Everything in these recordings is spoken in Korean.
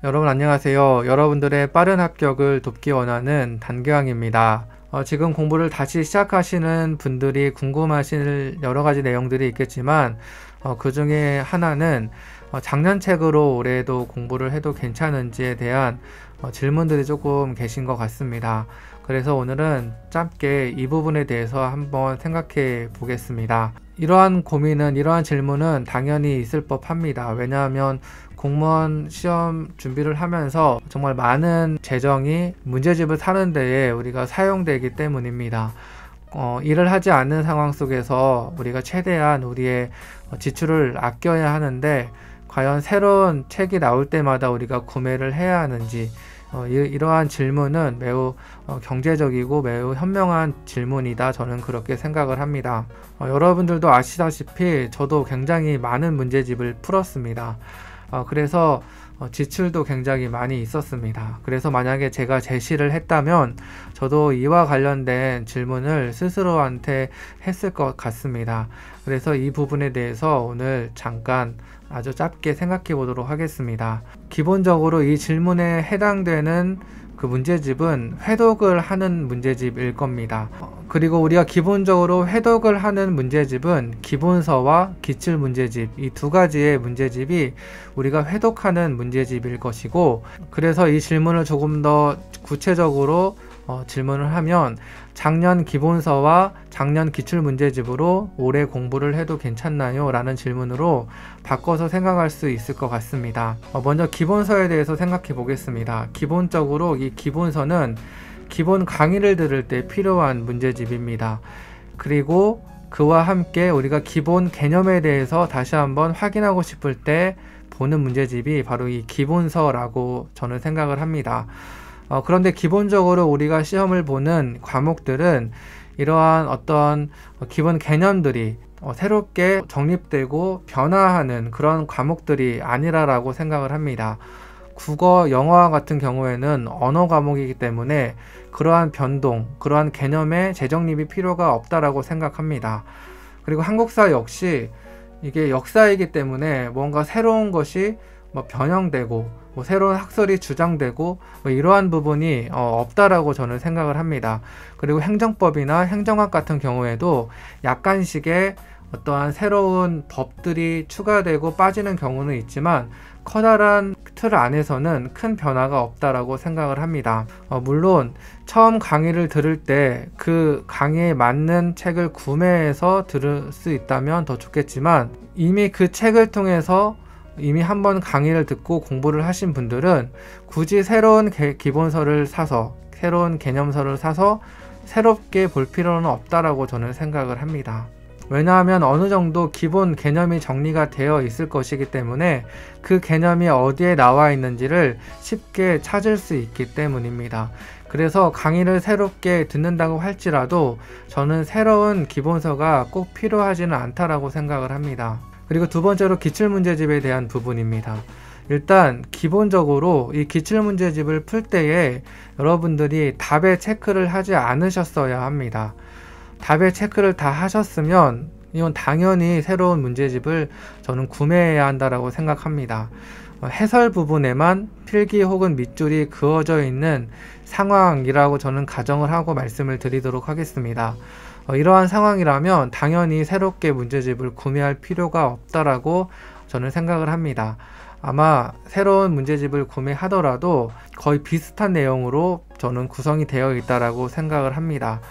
여러분 안녕하세요. 여러분들의 빠른 합격을 돕기 원하는 단교양입니다. 지금 공부를 다시 시작하시는 분들이 궁금하실 여러가지 내용들이 있겠지만 그 중에 하나는 작년 책으로 올해도 공부를 해도 괜찮은지에 대한 질문들이 조금 계신 것 같습니다. 그래서 오늘은 짧게 이 부분에 대해서 한번 생각해 보겠습니다. 이러한 질문은 당연히 있을 법합니다. 왜냐하면 공무원 시험 준비를 하면서 정말 많은 재정이 문제집을 사는 데에 우리가 사용되기 때문입니다. 일을 하지 않는 상황 속에서 우리가 최대한 우리의 지출을 아껴야 하는데 과연 새로운 책이 나올 때마다 우리가 구매를 해야 하는지 이러한 질문은 매우 경제적이고 매우 현명한 질문이다. 저는 그렇게 생각을 합니다. 여러분들도 아시다시피 저도 굉장히 많은 문제집을 풀었습니다. 그래서 지출도 굉장히 많이 있었습니다. 그래서 만약에 제가 제시를 했다면 저도 이와 관련된 질문을 스스로한테 했을 것 같습니다. 그래서 이 부분에 대해서 오늘 잠깐 아주 짧게 생각해 보도록 하겠습니다. 기본적으로 이 질문에 해당되는 그 문제집은 회독을 하는 문제집일 겁니다. 그리고 우리가 기본적으로 회독을 하는 문제집은 기본서와 기출문제집 이 두 가지의 문제집이 우리가 회독하는 문제집일 것이고, 그래서 이 질문을 조금 더 구체적으로 질문을 하면 작년 기본서와 작년 기출문제집으로 올해 공부를 해도 괜찮나요? 라는 질문으로 바꿔서 생각할 수 있을 것 같습니다. 먼저 기본서에 대해서 생각해 보겠습니다. 기본적으로 이 기본서는 기본 강의를 들을 때 필요한 문제집입니다. 그리고 그와 함께 우리가 기본 개념에 대해서 다시 한번 확인하고 싶을 때 보는 문제집이 바로 이 기본서라고 저는 생각을 합니다. 그런데 기본적으로 우리가 시험을 보는 과목들은 이러한 어떤 기본 개념들이 새롭게 정립되고 변화하는 그런 과목들이 아니라고 생각을 합니다. 국어, 영어 같은 경우에는 언어 과목이기 때문에 그러한 변동, 그러한 개념의 재정립이 필요가 없다라고 생각합니다. 그리고 한국사 역시 이게 역사이기 때문에 뭔가 새로운 것이 변형되고 새로운 학설이 주장되고 이러한 부분이 없다라고 저는 생각을 합니다. 그리고 행정법이나 행정학 같은 경우에도 약간씩의 어떠한 새로운 법들이 추가되고 빠지는 경우는 있지만 커다란 틀 안에서는 큰 변화가 없다라고 생각을 합니다. 물론 처음 강의를 들을 때 그 강의에 맞는 책을 구매해서 들을 수 있다면 더 좋겠지만, 이미 그 책을 통해서 이미 한번 강의를 듣고 공부를 하신 분들은 굳이 새로운 기본서를 사서 새로운 개념서를 사서 새롭게 볼 필요는 없다라고 저는 생각을 합니다. 왜냐하면 어느 정도 기본 개념이 정리가 되어 있을 것이기 때문에 그 개념이 어디에 나와 있는지를 쉽게 찾을 수 있기 때문입니다. 그래서 강의를 새롭게 듣는다고 할지라도 저는 새로운 기본서가 꼭 필요하지는 않다라고 생각을 합니다. 그리고 두 번째로 기출문제집에 대한 부분입니다. 일단 기본적으로 이 기출문제집을 풀 때에 여러분들이 답의 체크를 하지 않으셨어야 합니다. 답의 체크를 다 하셨으면 이건 당연히 새로운 문제집을 저는 구매해야 한다라고 생각합니다. 해설 부분에만 필기 혹은 밑줄이 그어져 있는 상황이라고 저는 가정을 하고 말씀을 드리도록 하겠습니다. 이러한 상황이라면 당연히 새롭게 문제집을 구매할 필요가 없다라고 저는 생각을 합니다. 아마 새로운 문제집을 구매하더라도 거의 비슷한 내용으로 저는 구성이 되어 있다라고 생각을 합니다.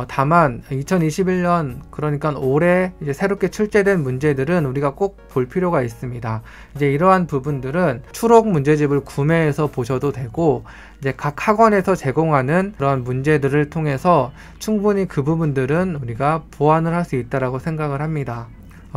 다만 2021년 그러니까 올해 이제 새롭게 출제된 문제들은 우리가 꼭 볼 필요가 있습니다. 이제 이러한 부분들은 추록 문제집을 구매해서 보셔도 되고, 이제 각 학원에서 제공하는 그런 문제들을 통해서 충분히 그 부분들은 우리가 보완을 할 수 있다라고 생각을 합니다.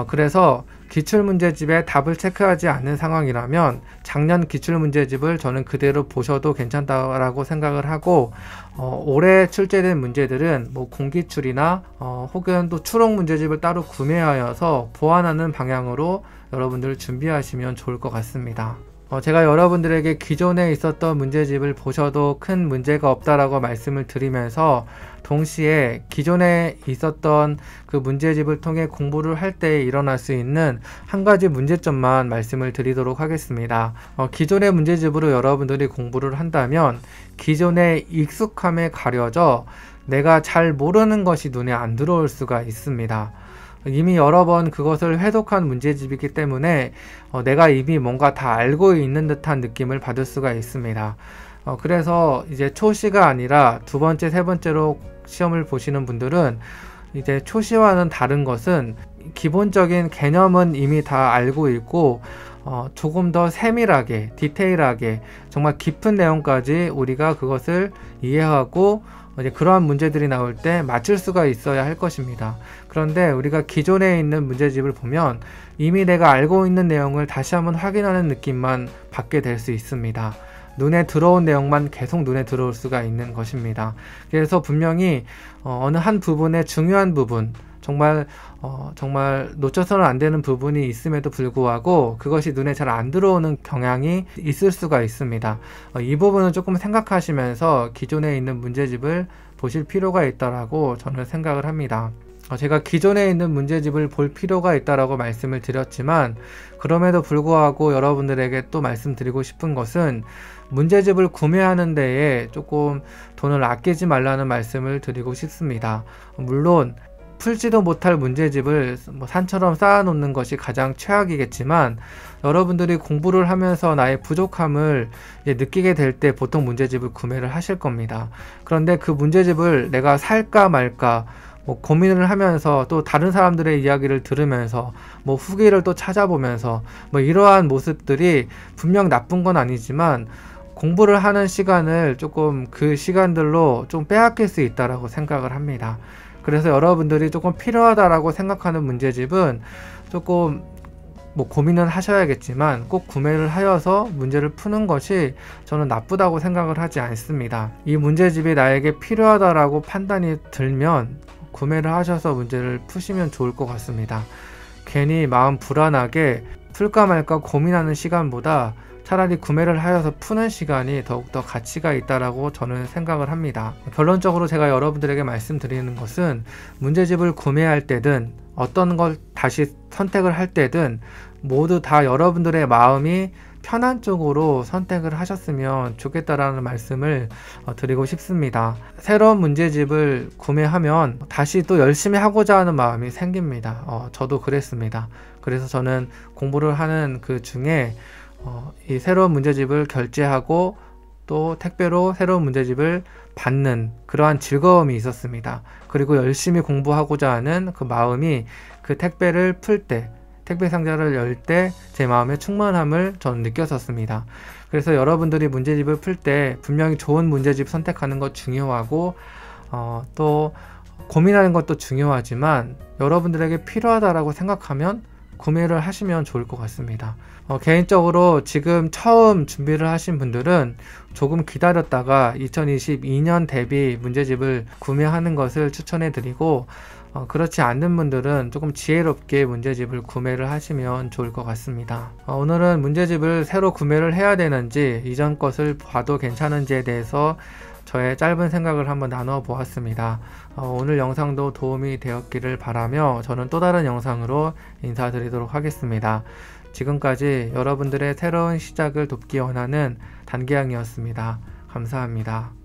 그래서 기출문제집에 답을 체크하지 않는 상황이라면 작년 기출문제집을 저는 그대로 보셔도 괜찮다라고 생각을 하고, 올해 출제된 문제들은 공기출이나 혹은 또 추록 문제집을 따로 구매하여서 보완하는 방향으로 여러분들 준비하시면 좋을 것 같습니다. 제가 여러분들에게 기존에 있었던 문제집을 보셔도 큰 문제가 없다라고 말씀을 드리면서 동시에 기존에 있었던 그 문제집을 통해 공부를 할 때 일어날 수 있는 한 가지 문제점만 말씀을 드리도록 하겠습니다. 기존의 문제집으로 여러분들이 공부를 한다면 기존의 익숙함에 가려져 내가 잘 모르는 것이 눈에 안 들어올 수가 있습니다. 이미 여러 번 그것을 회독한 문제집이기 때문에 내가 이미 뭔가 다 알고 있는 듯한 느낌을 받을 수가 있습니다. 그래서 이제 초시가 아니라 두 번째, 세 번째로 시험을 보시는 분들은 이제 초시와는 다른 것은 기본적인 개념은 이미 다 알고 있고 조금 더 세밀하게, 디테일하게, 정말 깊은 내용까지 우리가 그것을 이해하고 이제 그러한 문제들이 나올 때 맞출 수가 있어야 할 것입니다. 그런데 우리가 기존에 있는 문제집을 보면 이미 내가 알고 있는 내용을 다시 한번 확인하는 느낌만 받게 될 수 있습니다. 눈에 들어온 내용만 계속 눈에 들어올 수가 있는 것입니다. 그래서 분명히 어느 한 부분의 중요한 부분, 정말 놓쳐서는 안 되는 부분이 있음에도 불구하고 그것이 눈에 잘 안 들어오는 경향이 있을 수가 있습니다. 이 부분은 조금 생각하시면서 기존에 있는 문제집을 보실 필요가 있다라고 저는 생각을 합니다. 제가 기존에 있는 문제집을 볼 필요가 있다라고 말씀을 드렸지만 그럼에도 불구하고 여러분들에게 또 말씀드리고 싶은 것은 문제집을 구매하는 데에 조금 돈을 아끼지 말라는 말씀을 드리고 싶습니다. 물론 풀지도 못할 문제집을 산처럼 쌓아놓는 것이 가장 최악이겠지만 여러분들이 공부를 하면서 나의 부족함을 이제 느끼게 될 때 보통 문제집을 구매를 하실 겁니다. 그런데 그 문제집을 내가 살까 말까 고민을 하면서 또 다른 사람들의 이야기를 들으면서 후기를 또 찾아보면서 이러한 모습들이 분명 나쁜 건 아니지만 공부를 하는 시간을 조금 그 시간들로 좀 빼앗길 수 있다라고 생각을 합니다. 그래서 여러분들이 조금 필요하다라고 생각하는 문제집은 조금 고민은 하셔야겠지만 꼭 구매를 하여서 문제를 푸는 것이 저는 나쁘다고 생각을 하지 않습니다. 이 문제집이 나에게 필요하다라고 판단이 들면 구매를 하셔서 문제를 푸시면 좋을 것 같습니다. 괜히 마음 불안하게 풀까 말까 고민하는 시간보다 차라리 구매를 하여서 푸는 시간이 더욱더 가치가 있다라고 저는 생각을 합니다. 결론적으로 제가 여러분들에게 말씀드리는 것은 문제집을 구매할 때든 어떤 걸 다시 선택을 할 때든 모두 다 여러분들의 마음이 편한 쪽으로 선택을 하셨으면 좋겠다라는 말씀을 드리고 싶습니다. 새로운 문제집을 구매하면 다시 또 열심히 하고자 하는 마음이 생깁니다. 저도 그랬습니다. 그래서 저는 공부를 하는 그 중에 이 새로운 문제집을 결제하고 또 택배로 새로운 문제집을 받는 그러한 즐거움이 있었습니다. 그리고 열심히 공부하고자 하는 그 마음이 그 택배를 풀 때, 택배 상자를 열 때 제 마음의 충만함을 저는 느꼈었습니다. 그래서 여러분들이 문제집을 풀 때 분명히 좋은 문제집 선택하는 것 중요하고 또 고민하는 것도 중요하지만 여러분들에게 필요하다라고 생각하면 구매를 하시면 좋을 것 같습니다. 개인적으로 지금 처음 준비를 하신 분들은 조금 기다렸다가 2022년 대비 문제집을 구매하는 것을 추천해 드리고 그렇지 않는 분들은 조금 지혜롭게 문제집을 구매를 하시면 좋을 것 같습니다. 오늘은 문제집을 새로 구매를 해야 되는지 이전 것을 봐도 괜찮은지에 대해서 저의 짧은 생각을 한번 나눠 보았습니다. 오늘 영상도 도움이 되었기를 바라며 저는 또 다른 영상으로 인사드리도록 하겠습니다. 지금까지 여러분들의 새로운 시작을 돕기 원하는 단기양이었습니다. 감사합니다.